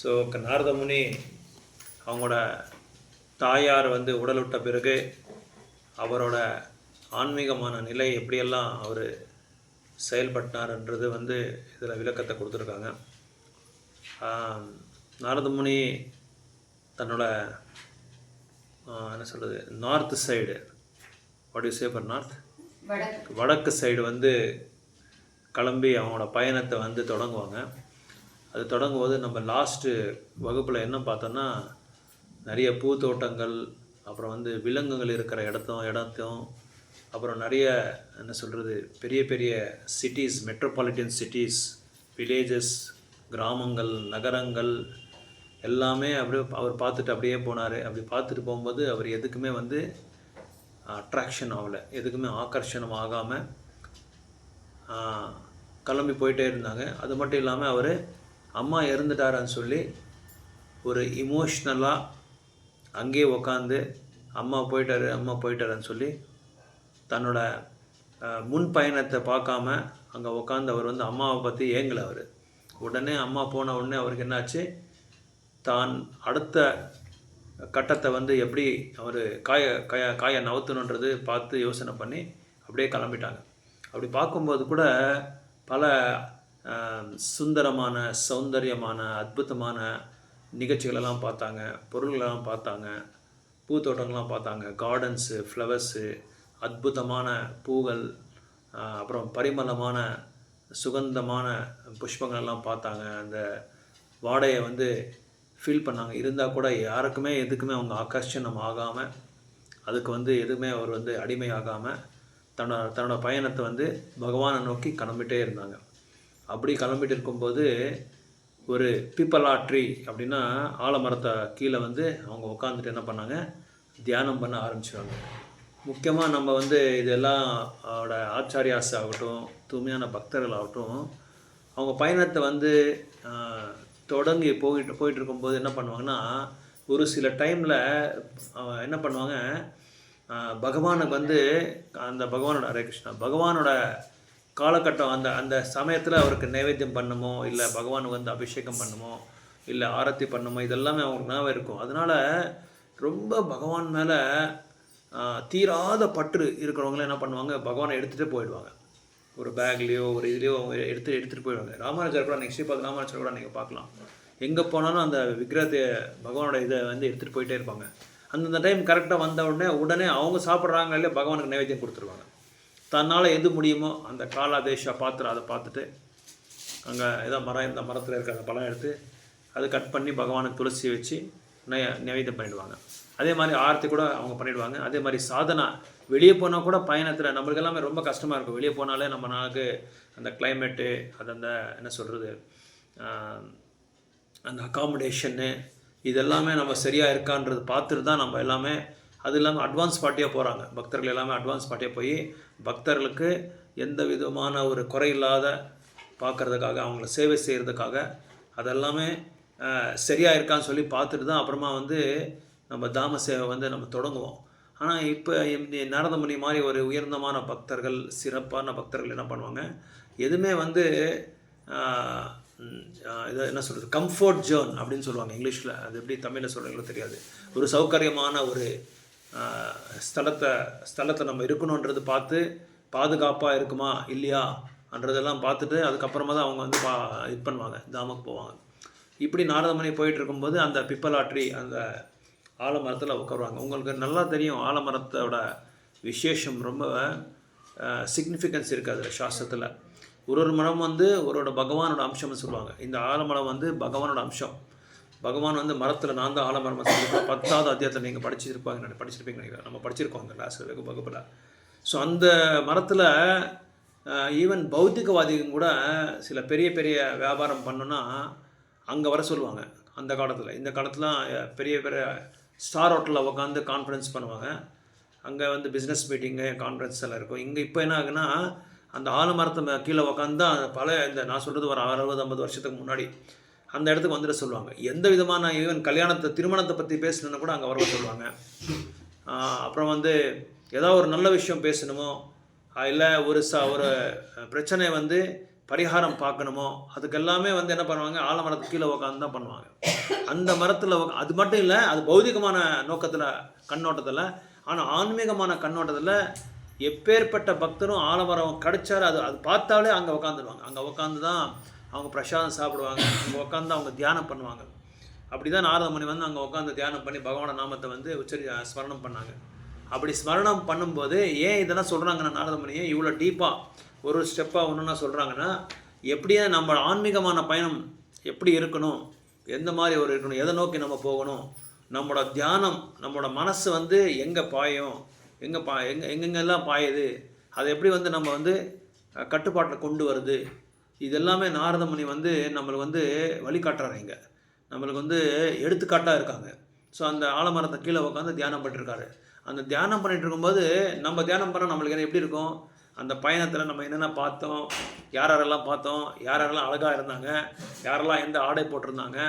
So Narada முனி அவங்களோட தாயார் வந்து உடல் விட்ட பிறகு அவரோட ஆன்மீகமான நிலை எப்படியெல்லாம் அவர் செயல்பட்டார்ன்றது வந்து இதில் விளக்கத்தை கொடுத்துருக்காங்க. நாரத முனி தன்னோட என்ன சொல்கிறது, north side, what you say for north, வடக்கு சைடு வந்து கிளம்பி அவங்களோட பயணத்தை வந்து தொடங்குவாங்க. அது தொடங்கும்போது நம்ம லாஸ்ட்டு வகுப்பில் என்ன பார்த்தோன்னா, நிறைய பூத்தோட்டங்கள், அப்புறம் வந்து விலங்குகள் இருக்கிற இடத்தையும் அப்புறம் நிறைய என்ன சொல்கிறது, பெரிய பெரிய சிட்டிஸ், மெட்ரோபாலிட்டன் சிட்டிஸ், வில்லேஜஸ், கிராமங்கள், நகரங்கள் எல்லாமே அப்படியே அவர் பார்த்துட்டு அப்படியே போனார். அப்படி பார்த்துட்டு போகும்போது அவர் எதுக்குமே வந்து அட்ராக்ஷன் ஆகலை, எதுக்குமே ஆகர்ஷணம் ஆகாமல் கிளம்பி போயிட்டே இருந்தாங்க. அது மட்டும் இல்லாமல் அவர் அம்மா இறந்துட்டாரான்னு சொல்லி ஒரு இமோஷ்னலாக அங்கேயே உக்காந்து அம்மா போயிட்டாருன்னு சொல்லி தன்னோட முன் பயணத்தை பார்க்காம அங்கே உக்காந்து அவர் வந்து அம்மாவை பற்றி ஏங்கலை. அவர் உடனே அம்மா போன உடனே அவருக்கு என்னாச்சு, தான் அடுத்த கட்டத்தை வந்து எப்படி அவர் காயை நவுத்தணுன்றது பார்த்து யோசனை பண்ணி அப்படியே கிளம்பிட்டாங்க. அப்படி பார்க்கும்போது கூட பல சுந்தரமான, சௌந்தரியமான, அற்புதமான நிகழ்ச்சிகளெல்லாம் பார்த்தாங்க, பொருள்களெல்லாம் பார்த்தாங்க, பூத்தோட்டங்கள்லாம் பார்த்தாங்க, கார்டன்ஸு, ஃப்ளவர்ஸு, அற்புதமான பூக்கள், அப்புறம் பரிமளமான சுகந்தமான புஷ்பங்கள்லாம் பார்த்தாங்க. அந்த வாடையை வந்து ஃபீல் பண்ணாங்க. இருந்தால் கூட யாருக்குமே எதுக்குமே அவங்க ஆகர்ஷணம் ஆகாமல், அதுக்கு வந்து எதுவுமே அவர் வந்து அடிமையாகாமல் தன்னோட பயணத்தை வந்து பகவானை நோக்கி கிளம்பிட்டே இருந்தாங்க. அப்படி கிளம்பிட்டு இருக்கும்போது ஒரு பீப்பலா ட்ரீ அப்படின்னா ஆலமரத்தை கீழே வந்து அவங்க உட்காந்துட்டு என்ன பண்ணாங்க, தியானம் பண்ண ஆரம்பிச்சிடுவாங்க. முக்கியமாக நம்ம வந்து இதெல்லாம் அவரோட ஆச்சாரியாஸ் ஆகட்டும், தூய்மையான பக்தர்கள் ஆகட்டும், அவங்க பயணத்தை வந்து தொடங்கி போயிட்டு இருக்கும்போது என்ன பண்ணுவாங்கன்னா, ஒரு சில டைமில் என்ன பண்ணுவாங்க, பகவானுக்கு வந்து அந்த பகவானோட ஹரே கிருஷ்ணா பகவானோட காலகட்டம், அந்த சமயத்தில் அவருக்கு நைவேத்தியம் பண்ணுமோ, இல்லை பகவானுக்கு வந்து அபிஷேகம் பண்ணுமோ, இல்லை ஆரத்தி பண்ணுமோ, இதெல்லாமே அவங்களுக்கு ஞாபகம் இருக்கும். அதனால் ரொம்ப பகவான் மேலே தீராத பற்று இருக்கிறவங்களாம் என்ன பண்ணுவாங்க, பகவானை எடுத்துகிட்டே போயிடுவாங்க. ஒரு பேக்லேயோ ஒரு இதுலேயோ எடுத்துகிட்டு போயிடுவாங்க. ராமானுஜர் கூட நீங்கள் ஸ்ரீபாத் ராமானுஜர் கூட நீங்கள் பார்க்கலாம், எங்கே போனாலும் அந்த விக்கிரகத்தை பகவானோட இதை வந்து எடுத்துகிட்டு போயிட்டே இருப்பாங்க. அந்தந்த டைம் கரெக்டாக வந்த உடனே அவங்க சாப்பிட்றாங்க இல்லையா, பகவானுக்கு நைவேத்தியம் கொடுத்துருவாங்க. தன்னால் எது முடியுமோ அந்த காலாதேஷா பாத்திரம் அதை பார்த்துட்டு அங்கே ஏதோ மரம், இந்த மரத்தில் இருக்கிற அந்த பழம் எடுத்து அதை கட் பண்ணி பகவானுக்கு துளசி வச்சு நைவேத்தியம் பண்ணிவிடுவாங்க. அதே மாதிரி ஆரத்தி கூட அவங்க பண்ணிவிடுவாங்க. அதே மாதிரி சாதனா, வெளியே போனால் கூட பயணத்தில் நம்மளுக்கு எல்லாமே ரொம்ப கஷ்டமாக இருக்கும். வெளியே போனாலே நம்ம நாளுக்கு அந்த கிளைமேட்டு, அது அந்த என்ன சொல்கிறது, அந்த அக்காமடேஷன்னு, இதெல்லாமே நம்ம சரியாக இருக்கான்றது பார்த்துட்டு தான் நம்ம எல்லாமே, அது இல்லாமல் அட்வான்ஸ் பார்ட்டியாக போகிறாங்க. பக்தர்கள் எல்லாமே அட்வான்ஸ் பார்ட்டியாக போய் பக்தர்களுக்கு எந்த விதமான ஒரு குறை இல்லாத பார்க்குறதுக்காக, அவங்கள சேவை செய்கிறதுக்காக அதெல்லாமே சரியாக இருக்கான்னு சொல்லி பார்த்துட்டு தான் அப்புறமா வந்து நம்ம தாம சேவை வந்து நம்ம தொடங்குவோம். ஆனால் இப்போ நாரத முனி மாதிரி ஒரு உயர்ந்தமான பக்தர்கள், சிறப்பான பக்தர்கள் என்ன பண்ணுவாங்க, எதுவுமே வந்து இதை என்ன சொல்கிறது, கம்ஃபர்ட் ஜோன் அப்படின்னு சொல்லுவாங்க இங்கிலீஷில், அது எப்படி தமிழில் சொல்கிறீங்களோ தெரியாது. ஒரு சௌகரியமான ஒரு ஸ்தலத்தை நம்ம இருக்கணுன்றது பார்த்து, பாதுகாப்பாக இருக்குமா இல்லையான்றதெல்லாம் பார்த்துட்டு அதுக்கப்புறமா தான் அவங்க வந்து இது பண்ணுவாங்க, தாமுக்கு போவாங்க. இப்படி நாரத முனி போயிட்டு இருக்கும்போது அந்த பிப்பலா ட்ரீ, அந்த ஆலமரத்தில் உட்காருவாங்க. உங்களுக்கு நல்லா தெரியும், ஆலமரத்தோட விசேஷம் ரொம்ப சிக்னிஃபிகன்ஸ் இருக்குது அதில் சாஸ்திரத்தில். ஒரு மரம் வந்து பகவானோட அம்சம்னு சொல்லுவாங்க. இந்த ஆலமரம் வந்து பகவானோட அம்சம். பகவான் வந்து மரத்தில் நான் தான் ஆலமரமாக சொல்லியிருக்கோம். 10வது அத்தியாயத்தில் நீங்கள் படிச்சிருப்பீங்க நினைக்கிறேன், நம்ம படிச்சிருக்கோம் அந்த கிளாஸ் வகுப்பில். ஸோ அந்த மரத்தில் ஈவன் பௌத்திகவாதிகள் கூட சில பெரிய பெரிய வியாபாரம் பண்ணுன்னா அங்கே வர சொல்லுவாங்க. அந்த காலத்தில், இந்த காலத்துலாம் பெரிய பெரிய ஸ்டார் ஹோட்டலில் உட்காந்து கான்ஃபரன்ஸ் பண்ணுவாங்க. அங்கே வந்து பிஸ்னஸ் மீட்டிங்கு, கான்ஃபரன்ஸ் எல்லாம் இருக்கும். இங்கே இப்போ என்ன ஆகுன்னா, அந்த ஆலமரத்தை கீழே உட்காந்து தான் இந்த நான் சொல்கிறது ஒரு 60-50 வருஷத்துக்கு முன்னாடி அந்த இடத்துக்கு வந்துட்டு சொல்லுவாங்க. எந்த விதமான ஈவன் திருமணத்தை பற்றி பேசணுன்னா கூட அங்கே வர சொல்லுவாங்க. அப்புறம் வந்து ஏதாவது ஒரு நல்ல விஷயம் பேசணுமோ, இல்லை ஒரு பிரச்சனை வந்து பரிகாரம் பார்க்கணுமோ அதுக்கெல்லாமே வந்து என்ன பண்ணுவாங்க, ஆலமரத்துக்கு கீழே உட்காந்து தான் பண்ணுவாங்க. அந்த மரத்தில் அது மட்டும் இல்லை, அது பௌதிகமான நோக்கத்தில் கண்ணோட்டத்தில். ஆனால் ஆன்மீகமான கண்ணோட்டத்தில் எப்பேற்பட்ட பக்தரும் ஆலமரம் கிடைச்சாரு அது அது பார்த்தாலே அங்கே உட்காந்துருவாங்க. அங்கே உட்காந்து தான் அவங்க பிரசாதம் சாப்பிடுவாங்க, அங்கே உட்காந்து அவங்க தியானம் பண்ணுவாங்க. அப்படி தான் நாரத முனி வந்து அங்கே உட்காந்து தியானம் பண்ணி பகவான நாமத்தை வந்து ஸ்மரணம் பண்ணாங்க. அப்படி ஸ்மரணம் பண்ணும்போது ஏன் இதெல்லாம் சொல்கிறாங்கன்னா நாரத முனியை இவ்வளோ டீப்பாக ஒரு ஸ்டெப்பாக ஒன்றுன்னா சொல்கிறாங்கன்னா, எப்படியே நம்ம ஆன்மீகமான பயணம் எப்படி இருக்கணும், எந்த மாதிரி ஒரு இருக்கணும், எதை நோக்கி நம்ம போகணும், நம்மளோட தியானம் நம்மளோட மனசு வந்து எங்கே பாயும், எங்கெங்கெல்லாம் பாயுது, அதை எப்படி வந்து நம்ம வந்து கட்டுப்பாட்டில் கொண்டு வருது, இதெல்லாமே நாரத முனி வந்து நம்மளுக்கு வந்து வழிகாட்டுறாங்க. இங்கே நம்மளுக்கு வந்து எடுத்துக்காட்டாக இருக்காங்க. ஸோ அந்த ஆலமரத்தை கீழே உட்காந்து தியானம் பண்ணிட்டுருக்காரு. அந்த தியானம் பண்ணிகிட்டு இருக்கும்போது நம்ம தியானம் பண்ணால் நம்மளுக்கு எப்படி இருக்கும், அந்த பயணத்தில் நம்ம என்னென்ன பார்த்தோம், யாரெல்லாம் பார்த்தோம், யாரெல்லாம் அழகாக இருந்தாங்க, யாரெல்லாம் எந்த ஆடை போட்டிருந்தாங்க,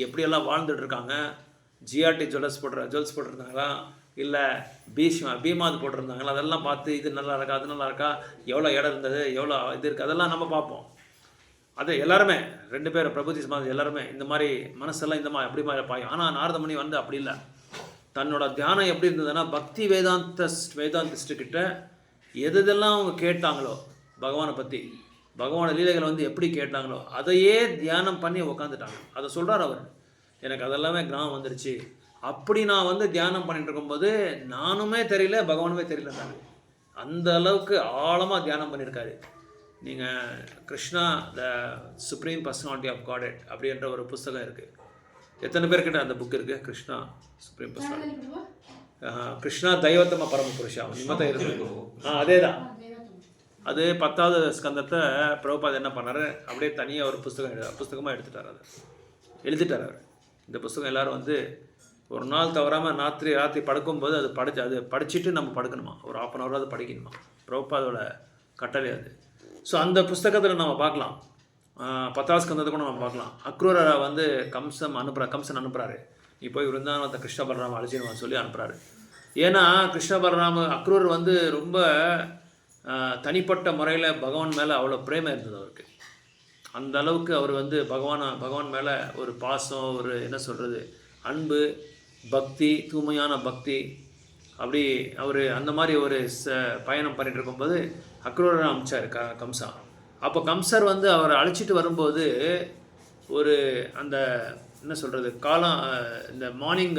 எப்படியெல்லாம் வாழ்ந்துட்டுருக்காங்க, ஜிஆர்டி ஜுவல்ஸ் போட்டிருந்தாங்களா, இல்லை பீமாது போட்டிருந்தாங்களா, அதெல்லாம் பார்த்து இது நல்லா இருக்கா, அது நல்லா இருக்கா, எவ்வளோ இடம் இருந்தது, எவ்வளோ இது இருக்குது, அதெல்லாம் நம்ம பார்ப்போம். அது எல்லாருமே 2 பேர் பிரபுதி சமாதி எல்லாருமே இந்த மாதிரி மனசெல்லாம் இந்த மாதிரி அப்படி மாதிரி பாயும். ஆனால் நாரத முனி வந்து அப்படி இல்லை. தன்னோட தியானம் எப்படி இருந்ததுன்னா, பக்தி வேதாந்திஸ்ட்டுக்கிட்ட எதெல்லாம் அவங்க கேட்டாங்களோ பகவானை பற்றி, பகவான லீலைகளை வந்து எப்படி கேட்டாங்களோ அதையே தியானம் பண்ணி உக்காந்துட்டாங்க. அதை சொல்கிறார் அவர், எனக்கு அதெல்லாமே ஞானம் வந்துருச்சு. அப்படி நான் வந்து தியானம் பண்ணிட்டு இருக்கும்போது நானுமே தெரியல, பகவானுமே தெரியல தானே. அந்த அளவுக்கு ஆழமாக தியானம் பண்ணியிருக்காரு. நீங்கள் Krishna the supreme personality of God அப்படின்ற ஒரு புஸ்தகம் இருக்குது. எத்தனை பேர்கிட்ட அந்த புக் இருக்குது? கிருஷ்ணா சுப்ரீம் பர்சனாலிட்டி, கிருஷ்ணா தெய்வத்தம பரமபுருஷா நிம்மதி இருக்குது. அதே தான். அது 10வது ஸ்கந்தத்தை பிரபுபாத் என்ன பண்ணார், அப்படியே தனியாக ஒரு புஸ்தகமாக எடுத்துட்டார். அதை எழுதிட்டார் அவர். இந்த புஸ்தகம் எல்லோரும் வந்து ஒரு நாள் தவறாமல் ராத்திரி படுக்கும்போது அது படிச்சுட்டு நம்ம படுக்கணுமா, ஒரு 1/2 hour அது படிக்கணுமா. பிரபுபாதோட கட்டளை அது. ஸோ அந்த புஸ்தகத்தில் நம்ம பார்க்கலாம், 10வது ஸ்கந்தத்தை கூட நம்ம பார்க்கலாம். அக்ரூரை வந்து கம்சன் அனுப்புகிறாரு, நீ போய் விருந்தாவனத்தை கிருஷ்ண பலராம அழிச்சிடுவான்னு சொல்லி அனுப்புகிறாரு. ஏன்னா கிருஷ்ண பலராம அக்ரூர் வந்து ரொம்ப தனிப்பட்ட முறையில் பகவான் மேலே அவ்வளோ பிரேமம் இருந்தது அவருக்கு. அந்த அளவுக்கு அவர் வந்து பகவான் மேலே ஒரு பாசம், ஒரு என்ன சொல்கிறது, அன்பு, பக்தி, தூய்மையான பக்தி, அப்படி அவர் அந்த மாதிரி ஒரு பயணம் பண்ணிகிட்டு இருக்கும்போது அக்ரூரை அமிச்சார் கம்சா. அப்போ கம்சர் வந்து அவரை அழைச்சிட்டு வரும்போது ஒரு அந்த என்ன சொல்கிறது இந்த மார்னிங்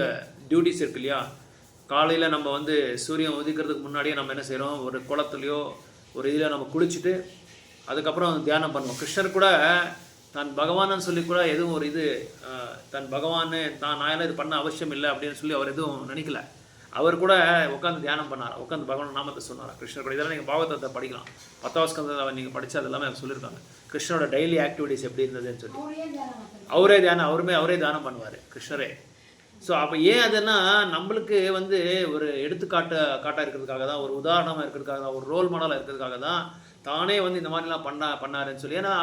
டியூட்டிஸ் இருக்கு இல்லையா, காலையில் நம்ம வந்து சூரியன் உதிக்கிறதுக்கு முன்னாடியே நம்ம என்ன செய்கிறோம், ஒரு குளத்துலையோ ஒரு இதில் நம்ம குளிச்சுட்டு அதுக்கப்புறம் தியானம் பண்ணுவோம். கிருஷ்ணர் கூட தான் பகவான்னு சொல்லி கூட எதுவும் ஒரு இது தன் பகவான் நான் இது பண்ண அவசியம் இல்லை அப்படின்னு சொல்லி அவர் எதுவும் நினைக்கல. அவர் கூட உட்காந்து தியானம் பண்ணார், உட்காந்து பகவான் நாமத்தை சொன்னார். கிருஷ்ணர் கூட இதெல்லாம் நீங்கள் பாகவதத்தை படிக்கலாம், 10வது ஸ்கந்தத்தை நீங்கள் படித்து அது எல்லாமே அவர் சொல்லியிருக்காங்க. கிருஷ்ணரோட டெய்லி ஆக்டிவிட்டிஸ் எப்படி இருந்ததுன்னு சொல்லி அவரே தியானம் பண்ணுவார் கிருஷ்ணரே. ஸோ அப்போ ஏன் அதுன்னா நம்மளுக்கு வந்து ஒரு காட்டாக இருக்கிறதுக்காக தான், ஒரு உதாரணமாக இருக்கிறதுக்காக தான், ஒரு ரோல் மாடலாக இருக்கிறதுக்காக தான் தானே வந்து இந்த மாதிரிலாம் பண்ணாருன்னு சொல்லி. ஏன்னா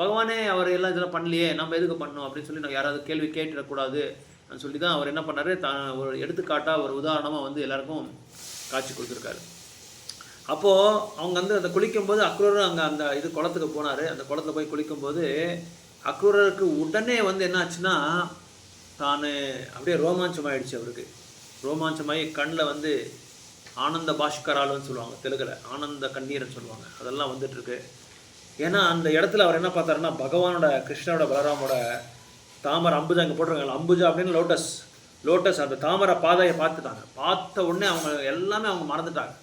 பகவானே அவர் எல்லாம் இதெல்லாம் பண்ணலையே, நம்ம எதுக்கு பண்ணோம் அப்படின்னு சொல்லி நம்ம யாராவது கேள்வி கேட்டுடக்கூடாது சொல்லி தான் அவர் என்ன பண்ணார், ஒரு எடுத்துக்காட்டாக ஒரு உதாரணமாக வந்து எல்லாருக்கும் காட்சி கொடுத்துருக்காரு. அப்போது அவங்க வந்து அதை குளிக்கும்போது அக்ரூரர் அங்கே அந்த குளத்துக்கு போனார். அந்த குளத்தில் போய் குளிக்கும்போது அக்ரூரருக்கு உடனே வந்து என்ன ஆச்சுன்னா, தான் அப்படியே ரோமாஞ்சமாயிடுச்சு. அவருக்கு ரோமாஞ்சமாகி கண்ணில் வந்து ஆனந்த பாஷ்கராலுன்னு சொல்லுவாங்க, தெலுங்கில் ஆனந்த கண்ணீர்னு சொல்லுவாங்க, அதெல்லாம் வந்துட்டுருக்கு. ஏன்னா அந்த இடத்துல அவர் என்ன பார்த்தாருன்னா, பகவானோட கிருஷ்ணரோட பலராமோட தாமரை அம்புஜா இங்கே போட்டிருக்காங்க, அம்புஜா அப்படின்னு லோட்டஸ் அந்த தாமரை பாதையை பார்த்துட்டாங்க. பார்த்த உடனே அவங்க எல்லாமே அவங்க மறந்துட்டாங்க.